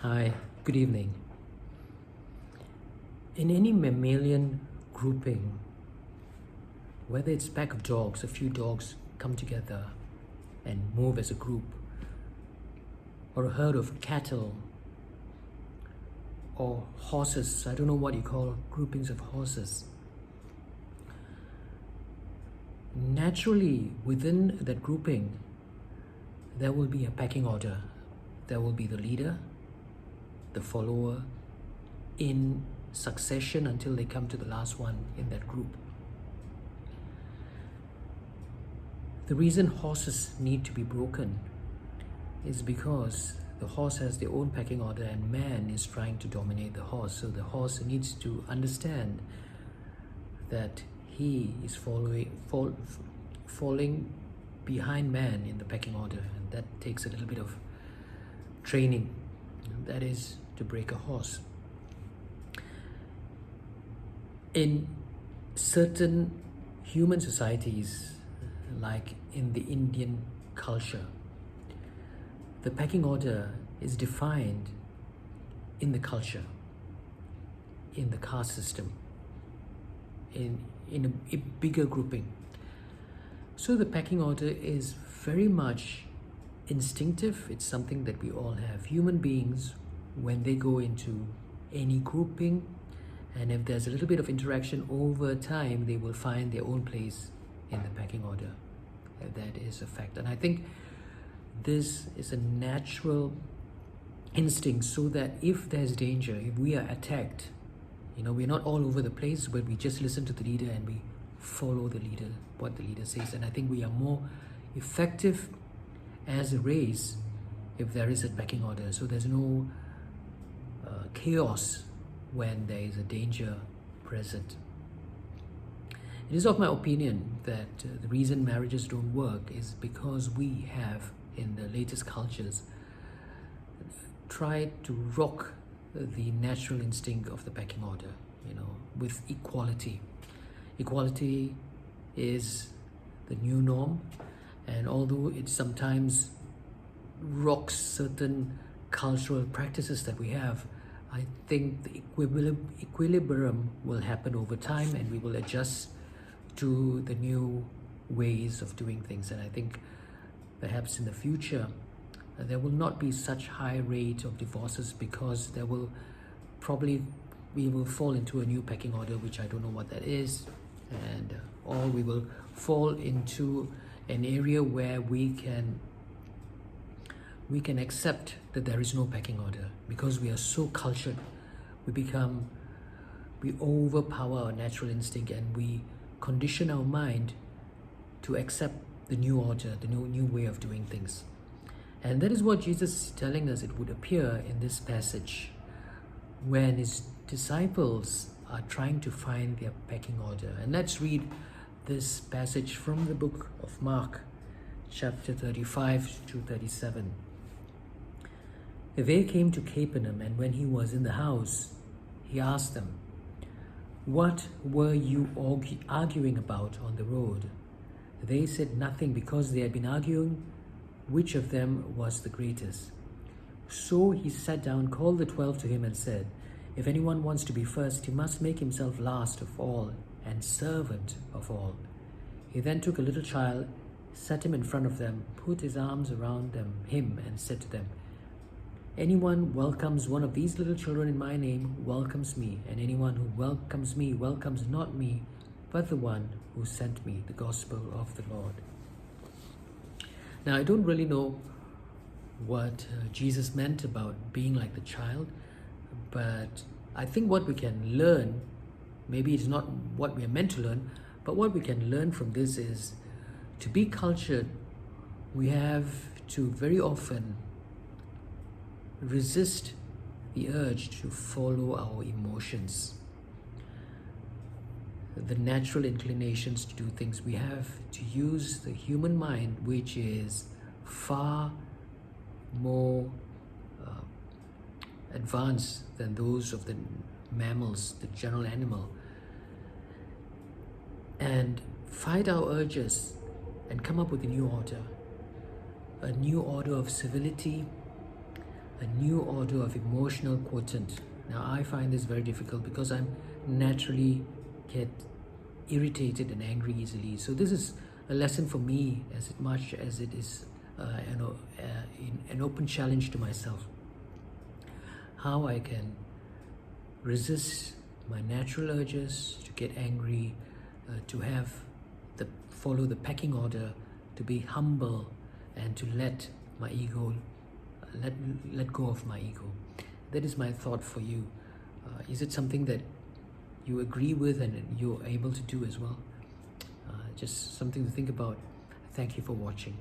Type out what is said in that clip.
Hi, good evening. In any mammalian grouping, whether it's a pack of dogs, a few dogs come together and move as a group, or a herd of cattle, or horses, I don't know what you call groupings of horses. Naturally, within that grouping, there will be a pecking order. There will be the leader, the follower, in succession until they come to the last one in that group. The reason horses need to be broken is because the horse has their own pecking order and man is trying to dominate the horse. So the horse needs to understand that he is falling behind man in the pecking order, and that takes a little bit of training. That is to break a horse. In certain human societies, like in the Indian culture, the pecking order is defined in the culture, in the caste system, in a bigger grouping. So the pecking order is very much instinctive. It's something that we all have. Human beings, when they go into any grouping, and if there's a little bit of interaction over time, they will find their own place in the pecking order. That is a fact. And I think this is a natural instinct, so that if there's danger, if we are attacked, we're not all over the place, but we just listen to the leader and we follow the leader, what the leader says. And I think we are more effective as a race if there is a pecking order. So there's no chaos when there is a danger present. It is of my opinion that the reason marriages don't work is because we have, in the latest cultures, tried to rock the natural instinct of the pecking order, with equality. Equality is the new norm, and although it sometimes rocks certain cultural practices that we have, I think the equilibrium will happen over time, and we will adjust to the new ways of doing things. And I think perhaps in the future there will not be such high rate of divorces, because we will fall into a new pecking order, which I don't know what that is, and or we will fall into an area where we can accept that there is no pecking order, because we are so cultured. We overpower our natural instinct, and we condition our mind to accept the new order, the new way of doing things. And that is what Jesus is telling us. It would appear in this passage when his disciples are trying to find their pecking order. And let's read this passage from the book of Mark, chapter 35 to 37. They came to Capernaum, and when he was in the house, he asked them, "What were you arguing about on the road?" They said nothing, because they had been arguing which of them was the greatest. So he sat down, called the 12 to him, and said, "If anyone wants to be first, he must make himself last of all and servant of all." He then took a little child, set him in front of them, put his arms around him, and said to them, "Anyone welcomes one of these little children in my name welcomes me, and anyone who welcomes me welcomes not me, but the one who sent me." The Gospel of the Lord. Now, I don't really know what Jesus meant about being like the child, but I think what we can learn, maybe it's not what we are meant to learn, but what we can learn from this is, to be cultured, we have to very often resist the urge to follow our emotions, the natural inclinations to do things. We have to use the human mind, which is far more advanced than those of the mammals, the general animal, and fight our urges and come up with a new order of civility, a new order of emotional quotient. Now, I find this very difficult because I'm naturally get irritated and angry easily. So this is a lesson for me as much as it is an open challenge to myself. How I can resist my natural urges to get angry, to follow the pecking order, to be humble, and to let my ego, let go of my ego. That is my thought for you. Is it something that you agree with and you're able to do as well? Just something to think about. Thank you for watching.